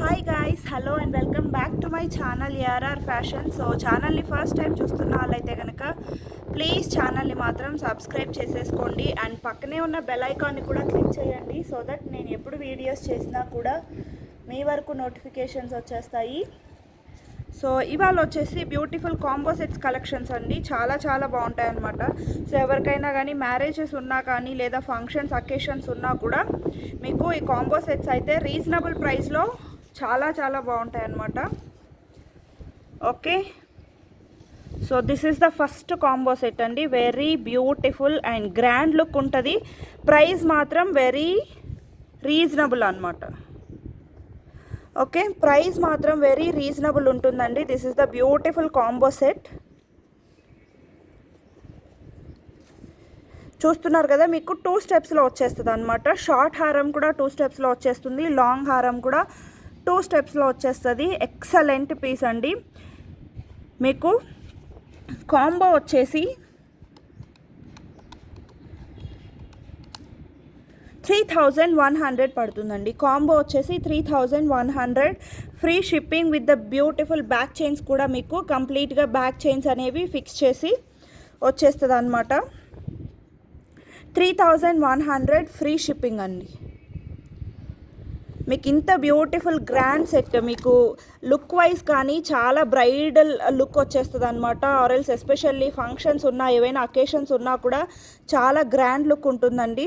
Hi guys, hello and welcome back to my channel ARR fashion. So ఛానల్ని first time చూస్తున్న వాళ్ళైతే కనుక please ఛానల్ని మాత్రం సబ్స్క్రైబ్ చేసేసుకోండి అండ్ పక్కనే ఉన్న బెల్ ఐకాన్ని కూడా క్లిక్ చేయండి సో దట్ నేను ఎప్పుడు వీడియోస్ చేసినా కూడా మీ వరకు నోటిఫికేషన్స్ వచ్చేస్తాయి. సో ఇవాళ వచ్చేసి బ్యూటిఫుల్ కాంబో సెట్స్ కలెక్షన్స్ అండి. చాలా బాగుంటాయి అన్నమాట. సో ఎవరికైనా కానీ మ్యారేజెస్ ఉన్నా కానీ లేదా ఫంక్షన్స్ అకేషన్స్ ఉన్నా కూడా మీకు ఈ కాంబో సెట్స్ అయితే రీజనబుల్ ప్రైస్లో చాలా బాగుంటాయి అన్నమాట. Okay, so this is the first combo set అండి. Very beautiful and grand look ఉంటుంది. ప్రైస్ మాత్రం వెరీ రీజనబుల్ అన్నమాట. ఓకే, ప్రైస్ మాత్రం వెరీ రీజనబుల్ ఉంటుందండి. This is the beautiful combo set. చూస్తున్నారు కదా, మీకు 2 స్టెప్స్లో వచ్చేస్తుంది అనమాట. షార్ట్ హారం కూడా 2 స్టెప్స్లో వచ్చేస్తుంది, లాంగ్ హారం కూడా 2 స్టెప్స్లో వచ్చేస్తుంది. ఎక్సలెంట్ పీస్ అండి. మీకు కాంబో వచ్చేసి 3100 పడుతుందండి. కాంబో వచ్చేసి 3100. Free shipping with the beautiful back chains కూడా మీకు కంప్లీట్గా బ్యాక్ చైన్స్ అనేవి ఫిక్స్ చేసి వచ్చేస్తుంది అనమాట. 3100 ఫ్రీ షిప్పింగ్ అండి. మీకు ఇంత బ్యూటిఫుల్ గ్రాండ్ సెట్ మీకు లుక్ వైజ్ కానీ చాలా బ్రైడల్ లుక్ వచ్చేస్తుంది అనమాట. ఆర్ఎల్స్ ఎస్పెషల్లీ ఫంక్షన్స్ ఉన్నా ఏవైనా అకేషన్స్ ఉన్నా కూడా చాలా గ్రాండ్ లుక్ ఉంటుందండి.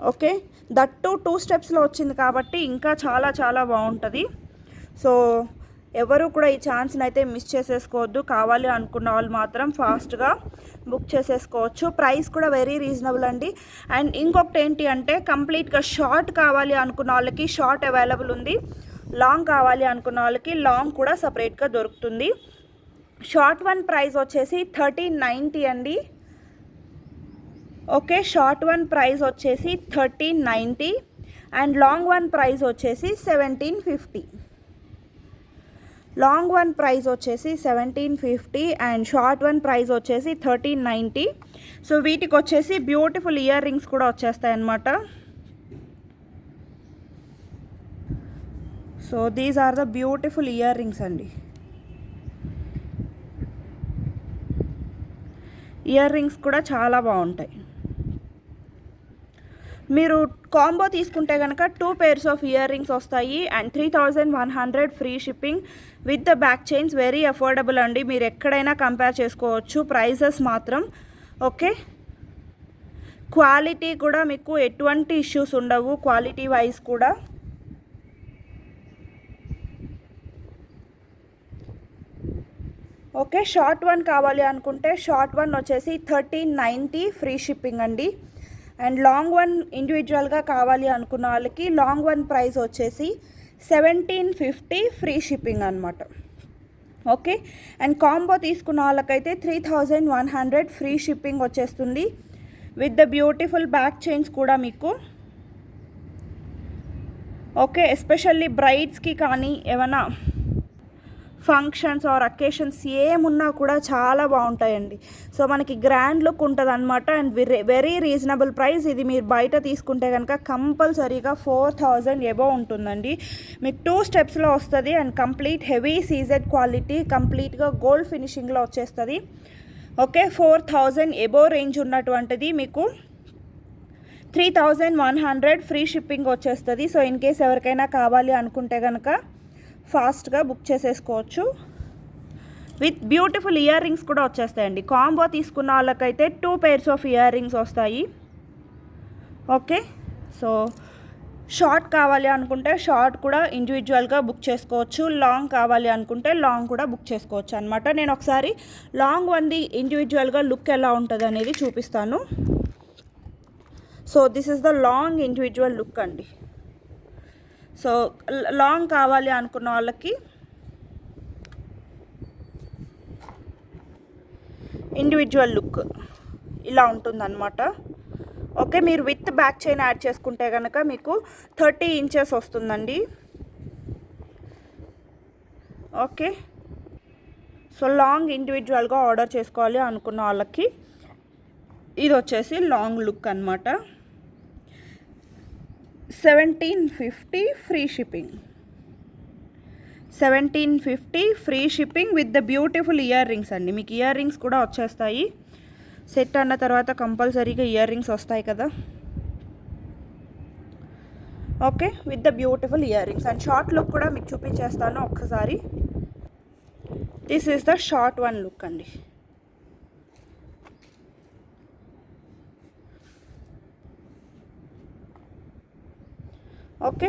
ఓకే, దట్టు 2 స్టెప్స్లో వచ్చింది కాబట్టి ఇంకా చాలా బాగుంటుంది. సో ఎవరు కూడా ఈ ఛాన్స్ని అయితే మిస్ చేసేసుకోవద్దు. కావాలి అనుకున్న వాళ్ళు మాత్రం ఫాస్ట్గా బుక్ చేసేసుకోవచ్చు. ప్రైస్ కూడా వెరీ రీజనబుల్ అండి. అండ్ ఇంకొకటి ఏంటి అంటే కంప్లీట్గా షార్ట్ కావాలి అనుకున్న వాళ్ళకి షార్ట్ అవైలబుల్ ఉంది, లాంగ్ కావాలి అనుకున్న వాళ్ళకి లాంగ్ కూడా సపరేట్గా దొరుకుతుంది. షార్ట్ వన్ ప్రైస్ వచ్చేసి 1390 అండి. ఓకే, షార్ట్ వన్ ప్రైస్ వచ్చేసి 1390 అండ్ లాంగ్ వన్ ప్రైస్ వచ్చేసి 1750. లాంగ్ వన్ ప్రైస్ వచ్చేసి 1750 అండ్ షార్ట్ వన్ ప్రైస్ వచ్చేసి 1390. సో వీటికి వచ్చేసి బ్యూటిఫుల్ ఇయర్ రింగ్స్ కూడా వచ్చేస్తాయి అన్నమాట. So these are the beautiful earrings అండి. ఇయర్ రింగ్స్ కూడా చాలా బాగుంటాయి. మీరు కాంబో తీసుకుంటే కనుక 2 pairs ఆఫ్ ఇయర్ రింగ్స్ వస్తాయి and 3100 free shipping with the back chains. Very affordable అండి. మీరు ఎక్కడైనా కంపేర్ చేసుకోవచ్చు ప్రైజెస్ మాత్రం. ఓకే, క్వాలిటీ కూడా మీకు ఎటువంటి ఇష్యూస్ ఉండవు క్వాలిటీ వైజ్ కూడా. ఓకే, షార్ట్ వన్ కావాలి అనుకుంటే షార్ట్ వన్ వచ్చేసి 1390 ఫ్రీ షిప్పింగ్ అండి. అండ్ లాంగ్ వన్ ఇండివిజువల్గా కావాలి అనుకున్న వాళ్ళకి లాంగ్ వన్ ప్రైస్ వచ్చేసి 1750 ఫ్రీ షిప్పింగ్ అనమాట. ఓకే, అండ్ కాంబో తీసుకున్న వాళ్ళకైతే 3100 ఫ్రీ షిప్పింగ్ వచ్చేస్తుంది with the beautiful back chains కూడా మీకు. ఓకే, ఎస్పెషల్లీ బ్రైడ్స్కి కానీ ఏమైనా ఫంక్షన్స్ ఆర్ అకేషన్స్ ఏమున్నా కూడా చాలా బాగుంటాయండి. సో మనకి గ్రాండ్ లుక్ ఉంటుంది అనమాట అండ్ వెరీ రీజనబుల్ ప్రైస్. ఇది మీరు బయట తీసుకుంటే కనుక కంపల్సరీగా 4000 ఎబోవ్ ఉంటుందండి. మీకు 2 స్టెప్స్లో వస్తుంది and complete heavy CZ quality, కంప్లీట్గా గోల్డ్ ఫినిషింగ్లో వచ్చేస్తుంది. ఓకే, 4000 ఎబోవ్ రేంజ్ ఉన్నటువంటిది మీకు 3100 ఫ్రీ షిప్పింగ్ వచ్చేస్తుంది. సో ఇన్ కేస్ ఎవరికైనా కావాలి అనుకుంటే కనుక ఫాస్ట్గా బుక్ చేసేసుకోవచ్చు. విత్ బ్యూటిఫుల్ ఇయర్ రింగ్స్ కూడా వచ్చేస్తాయండి. కాంబో తీసుకున్న వాళ్ళకైతే 2 pairs ఆఫ్ ఇయర్ రింగ్స్ వస్తాయి. ఓకే, సో షార్ట్ కావాలి అనుకుంటే షార్ట్ కూడా ఇండివిజువల్గా బుక్ చేసుకోవచ్చు, లాంగ్ కావాలి అనుకుంటే లాంగ్ కూడా బుక్ చేసుకోవచ్చు అనమాట. నేను ఒకసారి లాంగ్ వన్ది ఇండివిజువల్గా లుక్ ఎలా ఉంటుంది అనేది చూపిస్తాను. So this is the long individual look అండి. సో లాంగ్ కావాలి అనుకున్న వాళ్ళకి ఇండివిజువల్ లుక్ ఇలా ఉంటుందన్నమాట. ఓకే, మీరు విత్ బ్యాక్ చైన్ యాడ్ చేసుకుంటే కనుక మీకు 30 ఇంచెస్ వస్తుందండి. ఓకే, సో లాంగ్ ఇండివిజువల్గా ఆర్డర్ చేసుకోవాలి అనుకున్న వాళ్ళకి ఇది వచ్చేసి లాంగ్ లుక్ అన్నమాట. 1750 free shipping. 1750 free shipping with the beautiful earrings అండి. మీకు ఇయర్ రింగ్స్ కూడా వచ్చేస్తాయి. సెట్ అన్న తర్వాత కంపల్సరీగా ఇయర్ రింగ్స్ వస్తాయి కదా. Okay, with the beautiful ear rings and short look కూడా మీకు చూపించేస్తాను ఒక్కసారి. This is the short one look అండి. ఓకే,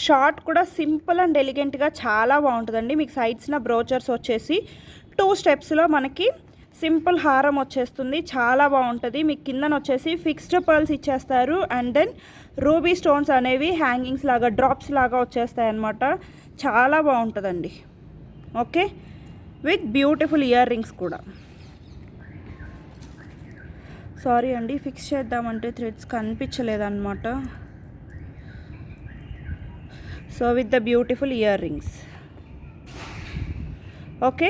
షార్ట్ కూడా సింపుల్ అండ్ ఎలిగెంట్గా చాలా బాగుంటుందండి. మీకు సైడ్స్న బ్రోచర్స్ వచ్చేసి 2 స్టెప్స్లో మనకి సింపుల్ హారం వచ్చేస్తుంది. చాలా బాగుంటుంది. మీకు కిందన వచ్చేసి ఫిక్స్డ్ పర్ల్స్ ఇచ్చేస్తారు అండ్ దెన్ రూబీ స్టోన్స్ అనేవి హ్యాంగింగ్స్ లాగా డ్రాప్స్ లాగా వచ్చేస్తాయి అన్నమాట. చాలా బాగుంటుందండి. Okay, with beautiful earrings కూడా. సారీ అండి, ఫిక్స్ చేద్దామంటే థ్రెడ్స్ కనిపించలేదన్నమాట. So with the beautiful earrings. Okay,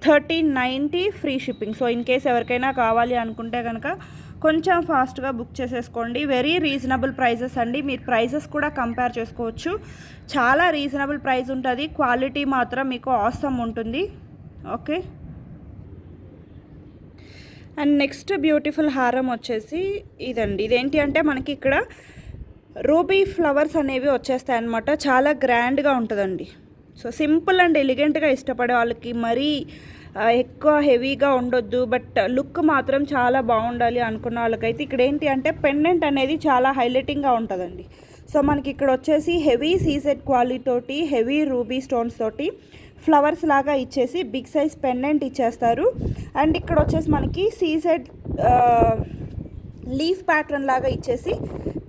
1390 free shipping. So in case ఎవరికైనా కావాలి అనుకుంటే కనుక కొంచెం ఫాస్ట్గా బుక్ చేసేసుకోండి. వెరీ రీజనబుల్ ప్రైజెస్ అండి. మీరు ప్రైజెస్ కూడా కంపేర్ చేసుకోవచ్చు. చాలా రీజనబుల్ ప్రైస్ ఉంటుంది. క్వాలిటీ మాత్రం మీకు ఆసమ్ ఉంటుంది. ఓకే, అండ్ నెక్స్ట్ బ్యూటిఫుల్ హారం వచ్చేసి ఇదండి. ఇదేంటి అంటే మనకి ఇక్కడ రూబీ ఫ్లవర్స్ అనేవి వచ్చేస్తాయి అన్నమాట. చాలా గ్రాండ్గా ఉంటుందండి. సో సింపుల్ అండ్ ఎలిగెంట్గా ఇష్టపడే వాళ్ళకి మరీ ఎక్కువ హెవీగా ఉండొద్దు బట్ లుక్ మాత్రం చాలా బాగుండాలి అనుకున్న వాళ్ళకైతే ఇక్కడ ఏంటి అంటే పెండెంట్ అనేది చాలా హైలైటింగ్గా ఉంటుందండి. సో మనకి ఇక్కడ వచ్చేసి హెవీ సీసెడ్ క్వాలిటీ తోటి హెవీ రూబీ స్టోన్స్ తోటి ఫ్లవర్స్ లాగా ఇచ్చేసి బిగ్ సైజ్ పెండెంట్ ఇచ్చేస్తారు. అండ్ ఇక్కడ వచ్చేసి మనకి సీసెడ్ లీఫ్ ప్యాటర్న్ లాగా ఇచ్చేసి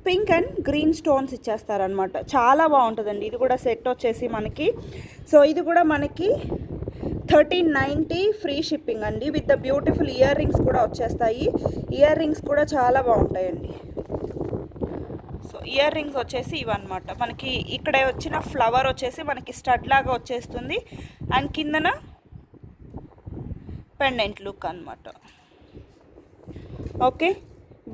పింక్ అండ్ గ్రీన్ స్టోన్స్ ఇచ్చేస్తారనమాట. చాలా బాగుంటుందండి. ఇది కూడా సెట్ వచ్చేసి మనకి. సో ఇది కూడా మనకి 1390 ఫ్రీ షిప్పింగ్ అండి. With the beautiful earrings కూడా వచ్చేస్తాయి. ఇయర్ రింగ్స్ కూడా చాలా బాగుంటాయండి. సో ఇయర్ రింగ్స్ వచ్చేసి ఇవన్నమాట. మనకి ఇక్కడ వచ్చిన ఫ్లవర్ వచ్చేసి మనకి స్టడ్ లాగా వచ్చేస్తుంది అండ్ కిందన పెండెంట్ లుక్ అనమాట. ఓకే,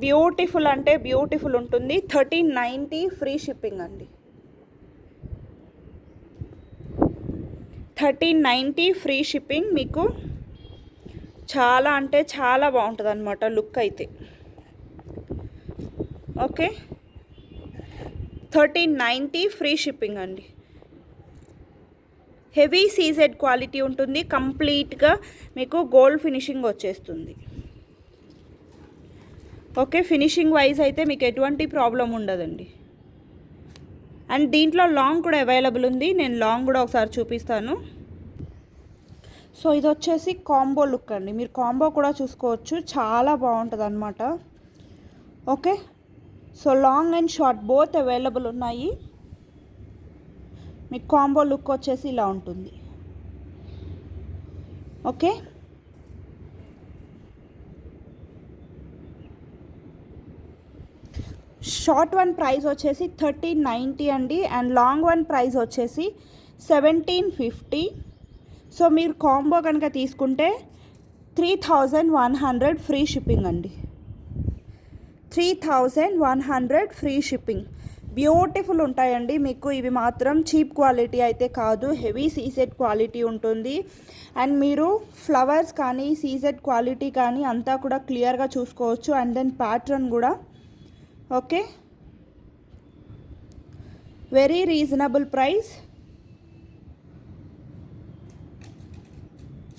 బ్యూటిఫుల్ అంటే బ్యూటిఫుల్ ఉంటుంది. 1390 ఫ్రీ షిప్పింగ్ అండి. 1390 ఫ్రీ షిప్పింగ్. మీకు చాలా అంటే చాలా బాగుంటుంది అనమాట లుక్ అయితే. ఓకే, 1390 ఫ్రీ షిప్పింగ్ అండి. హెవీ సీజెడ్ క్వాలిటీ ఉంటుంది. కంప్లీట్గా మీకు గోల్డ్ ఫినిషింగ్ వచ్చేస్తుంది. ఓకే, ఫినిషింగ్ వైజ్ అయితే మీకు ఎటువంటి ప్రాబ్లం ఉండదండి. అండ్ దీంట్లో లాంగ్ కూడా అవైలబుల్ ఉంది. నేను లాంగ్ కూడా ఒకసారి చూపిస్తాను. సో ఇది వచ్చేసి కాంబో లుక్ అండి. మీరు కాంబో కూడా చూసుకోవచ్చు. చాలా బాగుంటుంది అనమాట. Okay, so long and short both available ఉన్నాయి. మీకు కాంబో లుక్ వచ్చేసి ఇలా ఉంటుంది. ఓకే, షార్ట్ వన్ ప్రైస్ వచ్చేసి 1390 అండి అండ్ లాంగ్ వన్ ప్రైస్ వచ్చేసి 1750. సో మీరు కాంబో కనుక తీసుకుంటే 3100 ఫ్రీ షిప్పింగ్ అండి. 3100 ఫ్రీ షిప్పింగ్. బ్యూటిఫుల్ ఉంటాయండి మీకు. ఇవి మాత్రం చీప్ క్వాలిటీ అయితే కాదు, హెవీ సీసెడ్ క్వాలిటీ ఉంటుంది. అండ్ మీరు ఫ్లవర్స్ కానీ సీసెడ్ క్వాలిటీ కానీ అంతా కూడా క్లియర్గా చూసుకోవచ్చు. అండ్ దెన్ ప్యాటర్న్ కూడా. Okay, very reasonable price.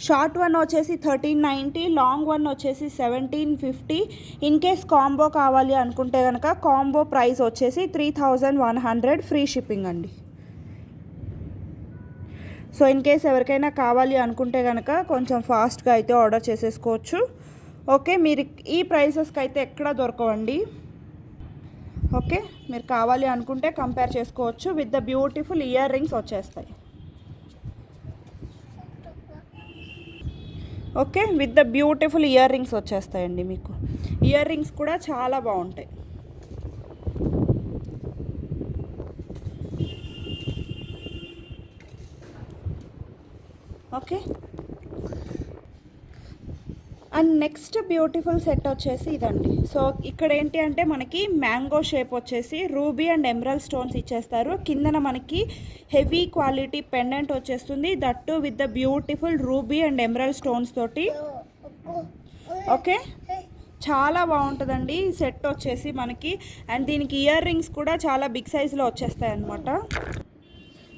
Short one వచ్చేసి 1390, లాంగ్ వన్ వచ్చేసి 1750. ఇన్ కేస్ కాంబో కావాలి అనుకుంటే కనుక కాంబో ప్రైస్ వచ్చేసి 3100 ఫ్రీ షిప్పింగ్ అండి. సో ఇన్ కేస్ ఎవరికైనా కావాలి అనుకుంటే కనుక కొంచెం ఫాస్ట్గా అయితే ఆర్డర్ చేసేసుకోవచ్చు. ఓకే, మీరు ఈ ప్రైసెస్కి అయితే ఎక్కడ దొరకవండి. ఓకే, మీరు కావాలి అనుకుంటే కంపేర్ చేసుకోవచ్చు. With the beautiful earrings వచ్చేస్తాయి. Okay, with the beautiful earrings వచ్చేస్తాయండి మీకు. ఇయర్ రింగ్స్ కూడా చాలా బాగుంటాయి. Okay, and next beautiful set వచ్చేసి ఇదండి. సో ఇక్కడ ఏంటి అంటే మనకి మ్యాంగో షేప్ వచ్చేసి రూబీ అండ్ ఎమరల్ స్టోన్స్ ఇచ్చేస్తారు. కిందన మనకి హెవీ క్వాలిటీ పెండెంట్ వచ్చేస్తుంది, that with the beautiful ruby and emerald stones తోటి. ఓకే, చాలా బాగుంటుందండి సెట్ వచ్చేసి మనకి. అండ్ దీనికి ఇయర్ రింగ్స్ కూడా చాలా బిగ్ సైజులో వచ్చేస్తాయి అన్నమాట.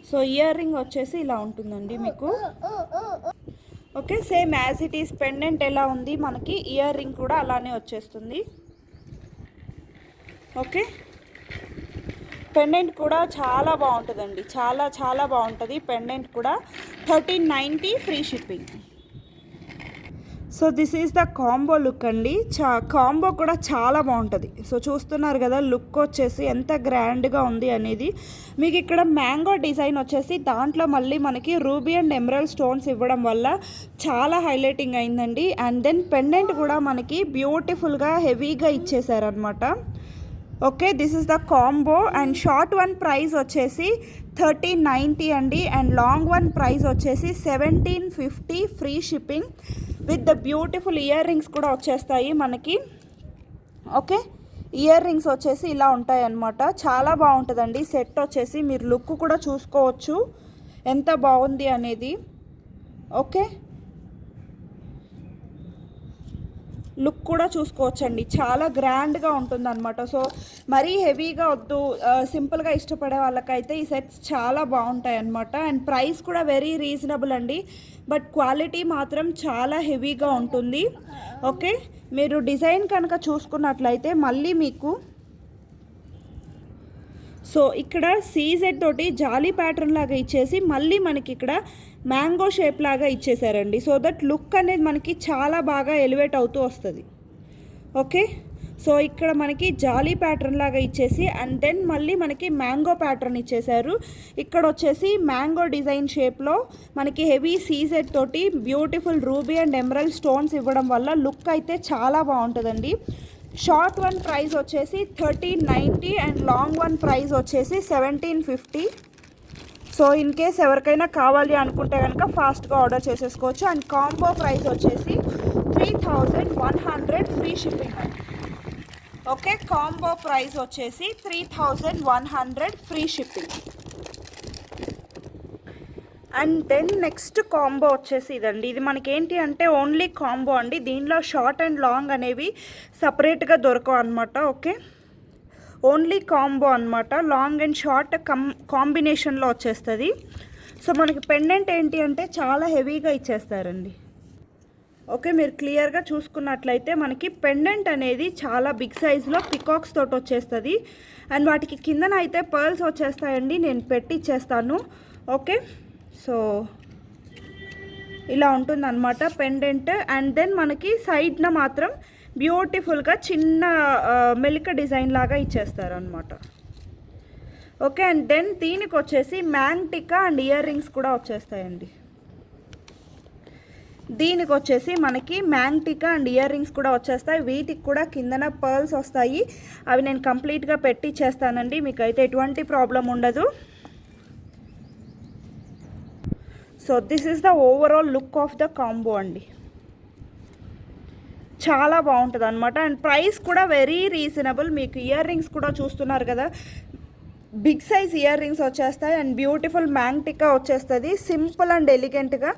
సో ఇయర్ రింగ్ వచ్చేసి ఇలా ఉంటుందండి మీకు. Okay, same as it is pendant ఎలా ఉంది మనకి ఇయర్ రింగ్ కూడా అలానే వచ్చేస్తుంది. ఓకే, పెండెంట్ కూడా చాలా బాగుంటుందండి, చాలా చాలా బాగుంటుంది పెండెంట్ కూడా. 1390 free shipping. So this is the combo look అండి. కాంబో కూడా చాలా బాగుంటుంది. సో చూస్తున్నారు కదా లుక్ వచ్చేసి ఎంత గ్రాండ్గా ఉంది అనేది. మీకు ఇక్కడ మ్యాంగో డిజైన్ వచ్చేసి దాంట్లో మళ్ళీ మనకి రూబీ అండ్ ఎమరల్ స్టోన్స్ ఇవ్వడం వల్ల చాలా హైలైటింగ్ అయిందండి. అండ్ దెన్ పెండెంట్ కూడా మనకి బ్యూటిఫుల్గా హెవీగా ఇచ్చేసారనమాట. Okay, this is the combo. And short one price వచ్చేసి 1390 అండి. అండ్ లాంగ్ వన్ ప్రైస్ వచ్చేసి 1750 free shipping with the beautiful earrings కూడా వచ్చేస్తాయి మనకి. ఓకే, ఇయర్ రింగ్స్ వచ్చేసి ఇలా ఉంటాయి అన్నమాట. చాలా బాగుంటుందండి సెట్ వచ్చేసి. మీరు లుక్ కూడా చూసుకోవచ్చు ఎంత బాగుంది అనేది. ఓకే, లుక్ కూడా చూసుకోవచ్చండి, చాలా గ్రాండ్గా ఉంటుంది అనమాట. సో మరీ హెవీగా వద్దు, సింపుల్గా ఇష్టపడే వాళ్ళకైతే ఈ సెట్స్ చాలా బాగుంటాయి అన్నమాట. అండ్ ప్రైస్ కూడా వెరీ రీజనబుల్ అండి, బట్ క్వాలిటీ మాత్రం చాలా హెవీగా ఉంటుంది. ఓకే, మీరు డిజైన్ కనుక చూసుకున్నట్లయితే మళ్ళీ మీకు సో ఇక్కడ సీజెడ్ తోటి జాలీ ప్యాటర్న్ లాగా ఇచ్చేసి మళ్ళీ మనకి ఇక్కడ మ్యాంగో షేప్ లాగా ఇచ్చేసారండి. సో దట్ లుక్ అనేది మనకి చాలా బాగా ఎలివేట్ అవుతూ వస్తుంది. ఓకే, సో ఇక్కడ మనకి జాలీ ప్యాటర్న్ లాగా ఇచ్చేసి అండ్ దెన్ మళ్ళీ మనకి మ్యాంగో ప్యాటర్న్ ఇచ్చేసారు. ఇక్కడ వచ్చేసి మ్యాంగో డిజైన్ షేప్లో మనకి హెవీ సీజెడ్ తోటి beautiful ruby and emerald stones ఇవ్వడం వల్ల లుక్ అయితే చాలా బాగుంటుందండి. షార్ట్ వన్ ప్రైస్ వచ్చేసి 1390 అండ్ లాంగ్ వన్ ప్రైస్ వచ్చేసి 1750. సో ఇన్ కేస్ ఎవరికైనా కావాలి అనుకుంటే కనుక ఫాస్ట్గా ఆర్డర్ చేసేసుకోవచ్చు. అండ్ కాంబో ప్రైస్ వచ్చేసి 3100 free shipping. Okay, combo price వచ్చేసి 3100 free shipping. And then next combo వచ్చేసి ఇదండి. ఇది మనకి ఏంటి అంటే ఓన్లీ కాంబో అండి. దీనిలో షార్ట్ అండ్ లాంగ్ అనేవి సపరేట్గా దొరకవు అనమాట. ఓకే, ఓన్లీ కాంబో అనమాట. లాంగ్ అండ్ షార్ట్ కాంబినేషన్లో వచ్చేస్తుంది. సో మనకి పెండెంట్ ఏంటి అంటే చాలా హెవీగా ఇచ్చేస్తారండి. ఓకే, మీరు క్లియర్గా చూసుకున్నట్లయితే మనకి పెండెంట్ అనేది చాలా బిగ్ సైజులో పికాక్స్ తోటి వచ్చేస్తుంది. అండ్ వాటికి కిందన అయితే పర్ల్స్ వచ్చేస్తాయండి, నేను పెట్టి ఇచ్చేస్తాను. ఓకే, సో ఇలా ఉంటుందన్నమాట పెండెంట్. అండ్ దెన్ మనకి సైడ్న మాత్రం బ్యూటిఫుల్గా చిన్న మెలిక డిజైన్ లాగా ఇచ్చేస్తారు అనమాట. ఓకే, అండ్ దెన్ దీనికి వచ్చేసి మ్యాంటికా అండ్ ఇయర్ రింగ్స్ కూడా వచ్చేస్తాయండి. దీనికి వచ్చేసి మనకి మ్యాంటికా అండ్ ఇయర్ రింగ్స్ కూడా వచ్చేస్తాయి. వీటికి కూడా కిందన పర్ల్స్ వస్తాయి. అవి నేను కంప్లీట్గా పెట్టి ఇచ్చేస్తానండి, మీకు అయితే ఎటువంటి ప్రాబ్లం ఉండదు. So this is the overall look of the combo అండి. చాలా బాగుంటుంది అనమాట. అండ్ ప్రైస్ కూడా వెరీ రీజనబుల్. మీకు ఇయర్ రింగ్స్ కూడా చూస్తున్నారు కదా, బిగ్ సైజ్ ఇయర్ రింగ్స్ వచ్చేస్తాయి. అండ్ బ్యూటిఫుల్ మ్యాంటికా వచ్చేస్తుంది, సింపుల్ అండ్ ఎలిగెంట్గా.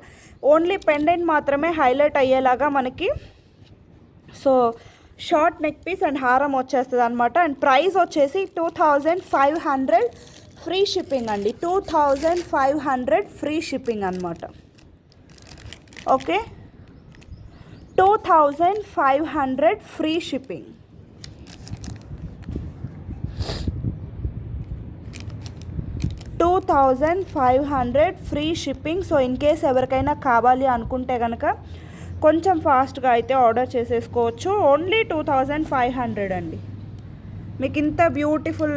ఓన్లీ పెండెంట్ మాత్రమే హైలైట్ అయ్యేలాగా మనకి so short neck piece and హారం వచ్చేస్తుంది అనమాట. అండ్ ప్రైస్ వచ్చేసి 2500 ఫ్రీ షిప్పింగ్ అండి. 2500 ఫ్రీ షిప్పింగ్ అనమాట. Okay, 2500 free shipping. Free shipping. So in case ఎవరికైనా కావాలి అనుకుంటే కనుక కొంచెం ఫాస్ట్గా అయితే ఆర్డర్ చేసేసుకోవచ్చు. ఓన్లీ 2500 అండి. మీకు ఇంత బ్యూటిఫుల్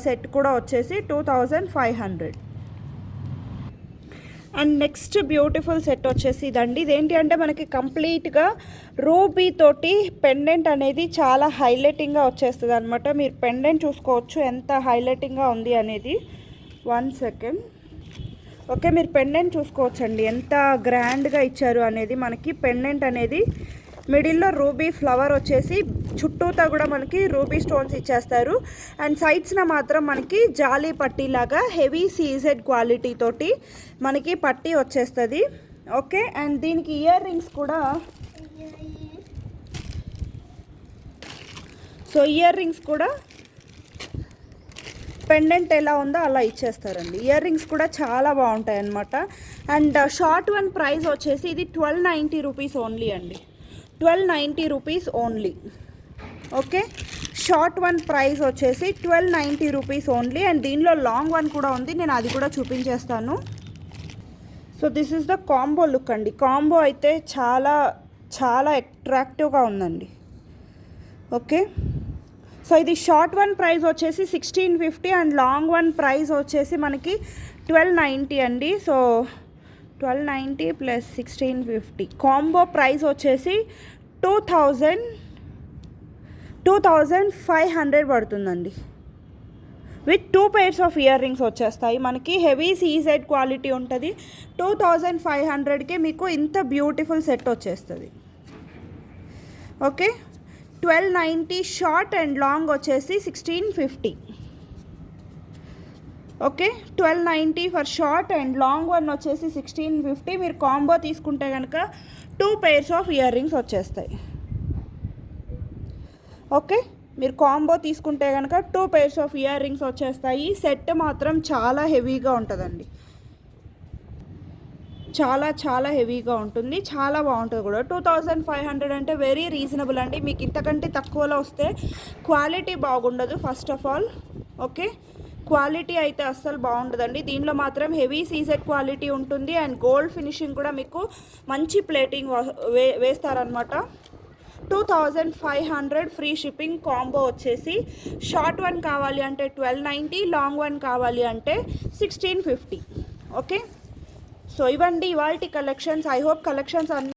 సెట్ కూడా వచ్చేసి 2500. అండ్ నెక్స్ట్ బ్యూటిఫుల్ సెట్ వచ్చేసి ఇదండి. ఇదేంటి అంటే మనకి కంప్లీట్గా రూబీ తోటి పెండెంట్ అనేది చాలా హైలైటింగ్గా వచ్చేస్తుంది అనమాట. మీరు పెండెంట్ చూసుకోవచ్చు ఎంత హైలైటింగ్గా ఉంది అనేది. 1 సెకండ్. ఓకే, మీరు పెండెంట్ చూసుకోవచ్చండి ఎంత గ్రాండ్గా ఇచ్చారు అనేది. మనకి పెండెంట్ అనేది మిడిల్లో రూబీ ఫ్లవర్ వచ్చేసి చుట్టూతా కూడా మనకి రూబీ స్టోన్స్ ఇచ్చేస్తారు. అండ్ సైడ్స్న మాత్రం మనకి జాలీ పట్టీలాగా హెవీ సీజెడ్ క్వాలిటీ తోటి మనకి పట్టీ వచ్చేస్తుంది. ఓకే, అండ్ దీనికి ఇయర్ రింగ్స్ కూడా, సో ఇయర్ రింగ్స్ కూడా పెండెంట్ ఎలా ఉందో అలా ఇచ్చేస్తారండి. ఇయర్ రింగ్స్ కూడా చాలా బాగుంటాయి అన్నమాట. అండ్ షార్ట్ వన్ ప్రైస్ వచ్చేసి ఇది 1290 రూపీస్ ఓన్లీ అండి. 1290 rupees only. Okay, short one price వచ్చేసి 1290 రూపీస్ ఓన్లీ. అండ్ దీనిలో లాంగ్ వన్ కూడా ఉంది, నేను అది కూడా చూపించేస్తాను. So this is the combo look అండి. కాంబో అయితే చాలా చాలా అట్రాక్టివ్గా ఉందండి. ఓకే, సో ఇది షార్ట్ వన్ ప్రైస్ వచ్చేసి 1650 అండ్ లాంగ్ వన్ ప్రైస్ వచ్చేసి మనకి 1290 అండి. సో 1290 ప్లస్ 1650 కాంబో ప్రైస్ వచ్చేసి 2500 పడుతుందండి. With 2 pairs of earrings వచ్చేస్తాయి మనకి. హెవీ సీజెడ్ క్వాలిటీ ఉంటుంది. 2500కే మీకు ఇంత బ్యూటిఫుల్ సెట్ వచ్చేస్తుంది. ఓకే, 1290 షార్ట్ అండ్ లాంగ్ వచ్చేసి 1650. Okay, 1290 for short and long one వచ్చేసి 1650. మీరు కాంబో తీసుకుంటే కనుక 2 pairs ఆఫ్ ఇయర్ రింగ్స్ వచ్చేస్తాయి. ఓకే, మీరు కాంబో తీసుకుంటే కనుక 2 pairs ఆఫ్ ఇయర్ రింగ్స్ వచ్చేస్తాయి. సెట్ మాత్రం చాలా హెవీగా ఉంటుందండి. చాలా చాలా హెవీగా ఉంటుంది, చాలా బాగుంటుంది కూడా. 2500 అంటే వెరీ రీజనబుల్ అండి. మీకు ఇంతకంటే తక్కువలో వస్తే క్వాలిటీ బాగుండదు first of all. Okay, quality అయితే అస్సలు బాగుండదండి. దీనిలో మాత్రం హెవీ సీజెడ్ క్వాలిటీ ఉంటుంది అండ్ గోల్డ్ ఫినిషింగ్ కూడా మీకు మంచి ప్లేటింగ్ వేస్తారనమాట. 2500 ఫ్రీ షిప్పింగ్. కాంబో వచ్చేసి షార్ట్ వన్ కావాలి అంటే 1290, లాంగ్ వన్ కావాలి అంటే 1650. ఓకే, సో ఇవ్వండి ఇవాల్టి కలెక్షన్స్. ఐ హోప్ కలెక్షన్స్ అన్ని